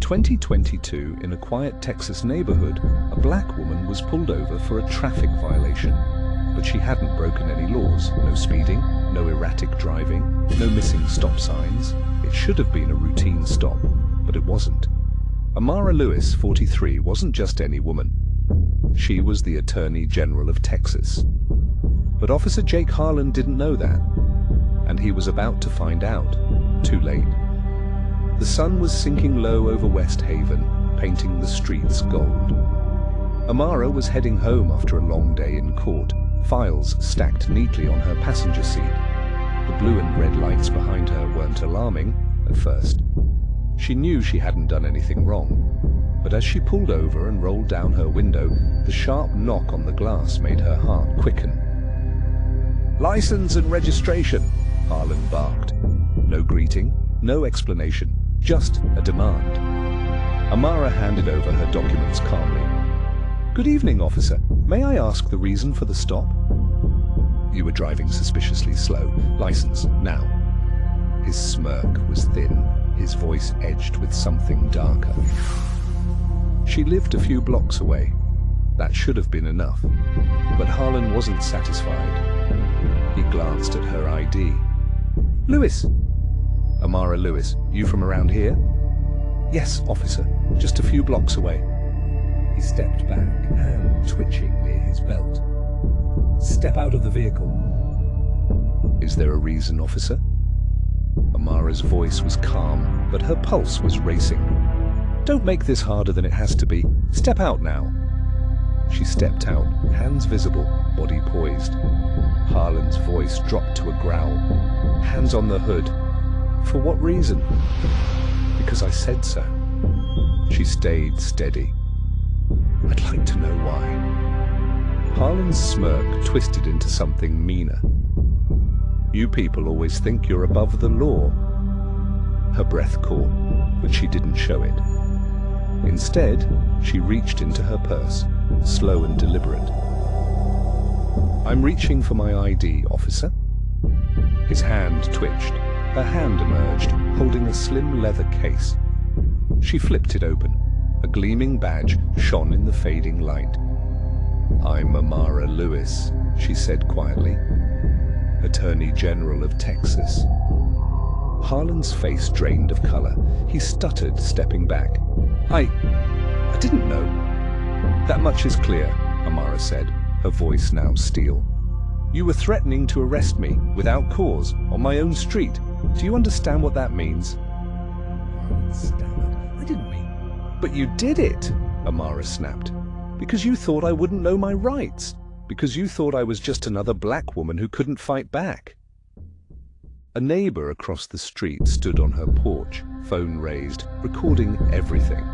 In 2022, in a quiet Texas neighborhood, a black woman was pulled over for a traffic violation. But she hadn't broken any laws. No speeding, no erratic driving, no missing stop signs. It should have been a routine stop, but it wasn't. Amara Lewis, 43, wasn't just any woman. She was the Attorney General of Texas. But Officer Jake Harlan didn't know that, and he was about to find out. Too late. The sun was sinking low over West Haven, painting the streets gold. Amara was heading home after a long day in court, files stacked neatly on her passenger seat. The blue and red lights behind her weren't alarming at first. She knew she hadn't done anything wrong, but as she pulled over and rolled down her window, the sharp knock on the glass made her heart quicken. "License and registration," Harlan barked. No greeting, no explanation, just a demand. Amara handed over her documents calmly. "Good evening, officer. May I ask the reason for the stop?" "You were driving suspiciously slow. License, now." His smirk was thin, his voice edged with something darker. She lived a few blocks away. That should have been enough. But Harlan wasn't satisfied. He glanced at her ID. "Lewis." "Amara Lewis, you from around here?" "Yes, officer, just a few blocks away." He stepped back, hand twitching near his belt. "Step out of the vehicle." "Is there a reason, officer?" Amara's voice was calm, but her pulse was racing. "Don't make this harder than it has to be. Step out now." She stepped out, hands visible, body poised. Harlan's voice dropped to a growl. "Hands on the hood." "For what reason?" "Because I said so." She stayed steady. "I'd like to know why." Harlan's smirk twisted into something meaner. "You people always think you're above the law." Her breath caught, but she didn't show it. Instead, she reached into her purse, slow and deliberate. "I'm reaching for my ID, officer." His hand twitched. Her hand emerged, holding a slim leather case. She flipped it open. A gleaming badge shone in the fading light. "I'm Amara Lewis," she said quietly. "Attorney General of Texas." Harlan's face drained of color. He stuttered, stepping back. I didn't know." "That much is clear," Amara said, her voice now steel. "You were threatening to arrest me, without cause, on my own street. Do you understand what that means?" Harlan stammered. "I didn't mean..." "But you did it," Amara snapped. "Because you thought I wouldn't know my rights. Because you thought I was just another black woman who couldn't fight back." A neighbor across the street stood on her porch, phone raised, recording everything.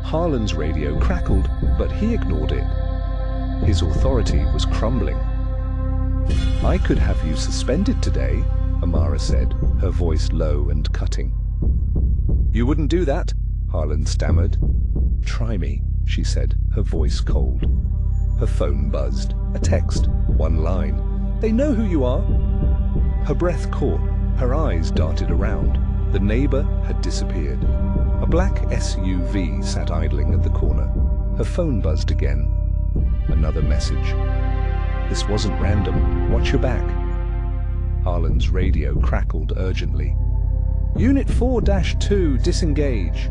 Harlan's radio crackled, but he ignored it. His authority was crumbling. "I could have you suspended today," Amara said, her voice low and cutting. "You wouldn't do that?" Harlan stammered. "Try me," she said, her voice cold. Her phone buzzed. A text, one line. "They know who you are." Her breath caught. Her eyes darted around. The neighbor had disappeared. A black SUV sat idling at the corner. Her phone buzzed again. Another message. "This wasn't random. Watch your back." Harlan's radio crackled urgently. "Unit 4-2, disengage.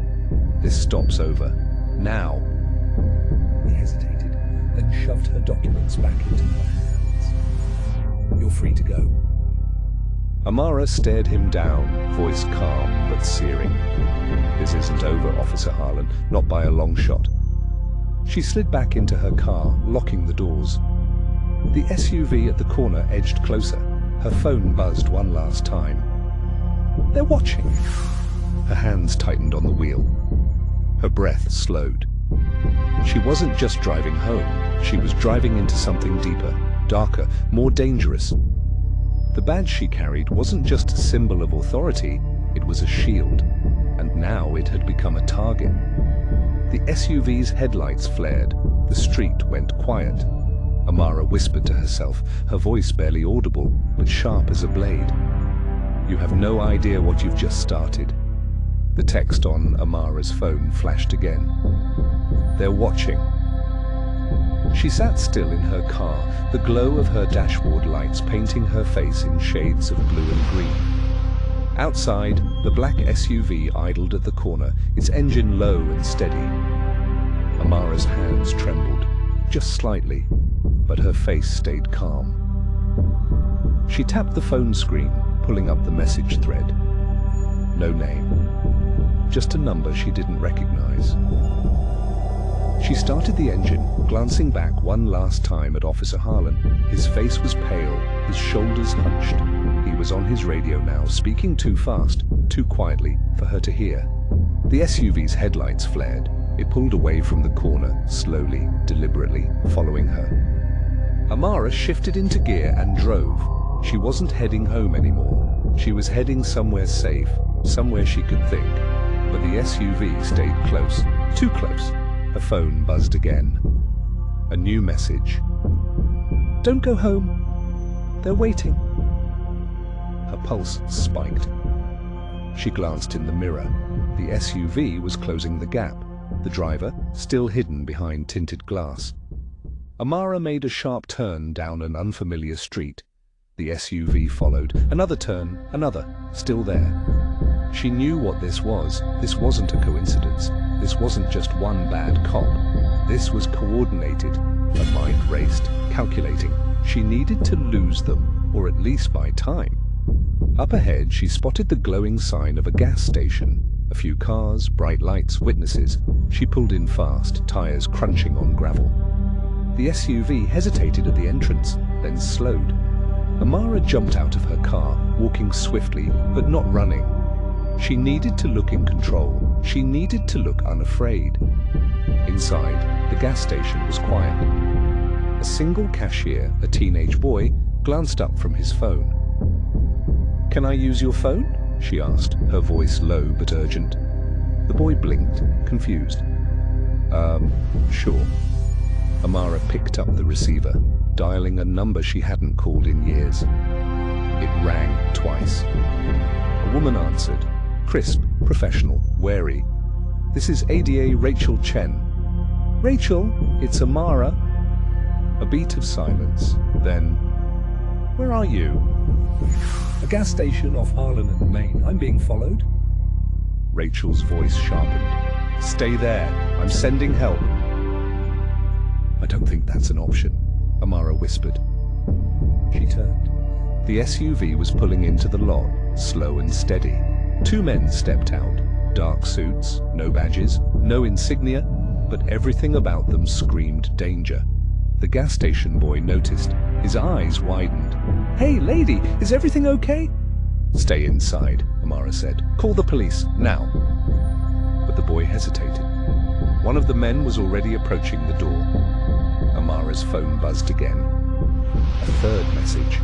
This stop's over. Now." He hesitated, then shoved her documents back into her hands. "You're free to go." Amara stared him down, voice calm but searing. "This isn't over, Officer Harlan, not by a long shot." She slid back into her car, locking the doors. The SUV at the corner edged closer. Her phone buzzed one last time. "They're watching." Her hands tightened on the wheel. Her breath slowed. She wasn't just driving home. She was driving into something deeper, darker, more dangerous. The badge she carried wasn't just a symbol of authority, it was a shield. And now it had become a target. The SUV's headlights flared. The street went quiet. Amara whispered to herself, her voice barely audible, but sharp as a blade. "You have no idea what you've just started." The text on Amara's phone flashed again. "They're watching." She sat still in her car, the glow of her dashboard lights painting her face in shades of blue and green. Outside, the black SUV idled at the corner, its engine low and steady. Amara's hands trembled, just slightly, but her face stayed calm. She tapped the phone screen, pulling up the message thread. No name, just a number she didn't recognize. She started the engine, glancing back one last time at Officer Harlan. His face was pale, his shoulders hunched. He was on his radio now, speaking too fast, too quietly for her to hear. The SUV's headlights flared. It pulled away from the corner, slowly, deliberately, following her. Amara shifted into gear and drove. She wasn't heading home anymore. She was heading somewhere safe, somewhere she could think. But the SUV stayed close, too close. Her phone buzzed again. A new message. "Don't go home. They're waiting." Her pulse spiked. She glanced in the mirror. The SUV was closing the gap, the driver still hidden behind tinted glass. Amara made a sharp turn down an unfamiliar street. The SUV followed. Another turn, another, still there. She knew what this was. This wasn't a coincidence. This wasn't just one bad cop. This was coordinated. Her mind raced, calculating. She needed to lose them, or at least buy time. Up ahead, she spotted the glowing sign of a gas station. A few cars, bright lights, witnesses. She pulled in fast, tires crunching on gravel. The SUV hesitated at the entrance, then slowed. Amara jumped out of her car, walking swiftly, but not running. She needed to look in control. She needed to look unafraid. Inside, the gas station was quiet. A single cashier, a teenage boy, glanced up from his phone. "Can I use your phone?" she asked, her voice low but urgent. The boy blinked, confused. Sure." Amara picked up the receiver, dialing a number she hadn't called in years. It rang twice. A woman answered, crisp, professional, wary. "This is ADA Rachel Chen." "Rachel, it's Amara." A beat of silence, then, "Where are you?" "A gas station off Harlan and Main. I'm being followed." Rachel's voice sharpened. "Stay there. I'm sending help." "I don't think that's an option," Amara whispered. She turned. The SUV was pulling into the lot, slow and steady. Two men stepped out. Dark suits, no badges, no insignia, but everything about them screamed danger. The gas station boy noticed. His eyes widened. "Hey, lady, is everything okay?" "Stay inside," Amara said. "Call the police, now." But the boy hesitated. One of the men was already approaching the door. Amara's phone buzzed again. A third message.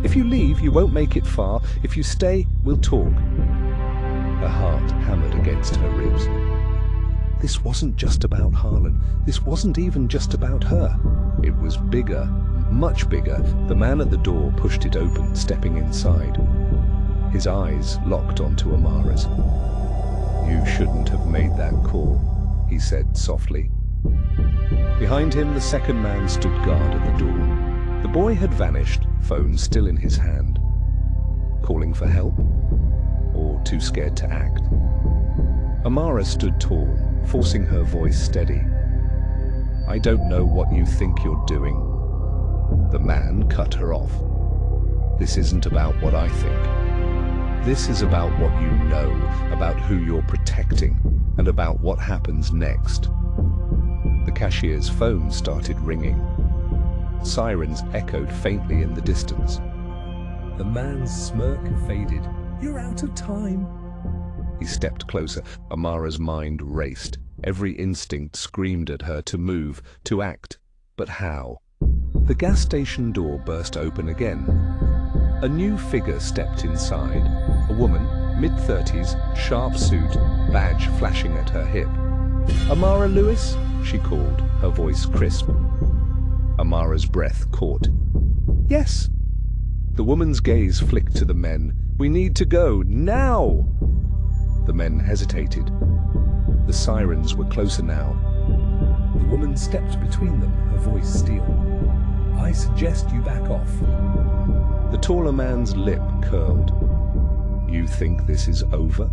"If you leave, you won't make it far. If you stay, we'll talk." Her heart hammered against her ribs. This wasn't just about Harlan. This wasn't even just about her. It was bigger, much bigger. The man at the door pushed it open, stepping inside. His eyes locked onto Amara's. "You shouldn't have made that call," he said softly. Behind him, the second man stood guard at the door. The boy had vanished, phone still in his hand. Calling for help? Or too scared to act? Amara stood tall, forcing her voice steady. "I don't know what you think you're doing." The man cut her off. "This isn't about what I think. This is about what you know, about who you're protecting, and about what happens next." The cashier's phone started ringing. Sirens echoed faintly in the distance. The man's smirk faded. "You're out of time." He stepped closer. Amara's mind raced. Every instinct screamed at her to move, to act. But how? The gas station door burst open again. A new figure stepped inside. A woman, mid-30s, sharp suit, badge flashing at her hip. "Amara Lewis?" she called, her voice crisp. Amara's breath caught. "Yes." The woman's gaze flicked to the men. "We need to go, now!" The men hesitated. The sirens were closer now. The woman stepped between them, her voice steel. I suggest you back off. The taller man's lip curled. You think this is over?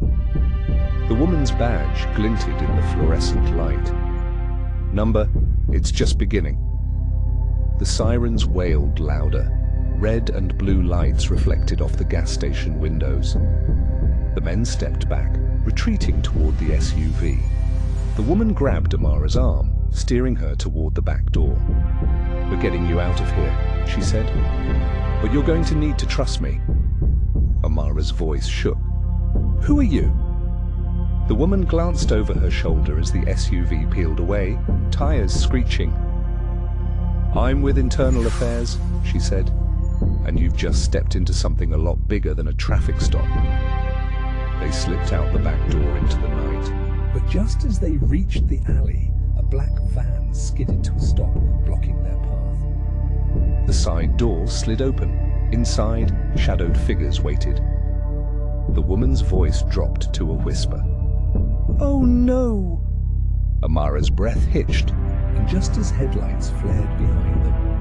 The woman's badge glinted in the fluorescent light. Number, it's just beginning. The sirens wailed louder. Red and blue lights reflected off the gas station windows. The men stepped back, retreating toward the SUV. The woman grabbed Amara's arm, steering her toward the back door. We're getting you out of here, she said. But you're going to need to trust me. Amara's voice shook. Who are you? The woman glanced over her shoulder as the SUV peeled away, tires screeching. I'm with Internal Affairs, she said. And you've just stepped into something a lot bigger than a traffic stop. They slipped out the back door into the night. But just as they reached the alley, a black van skidded to a stop, blocking their path. The side door slid open. Inside, shadowed figures waited. The woman's voice dropped to a whisper. Oh no! Amara's breath hitched. And just as headlights flared behind them,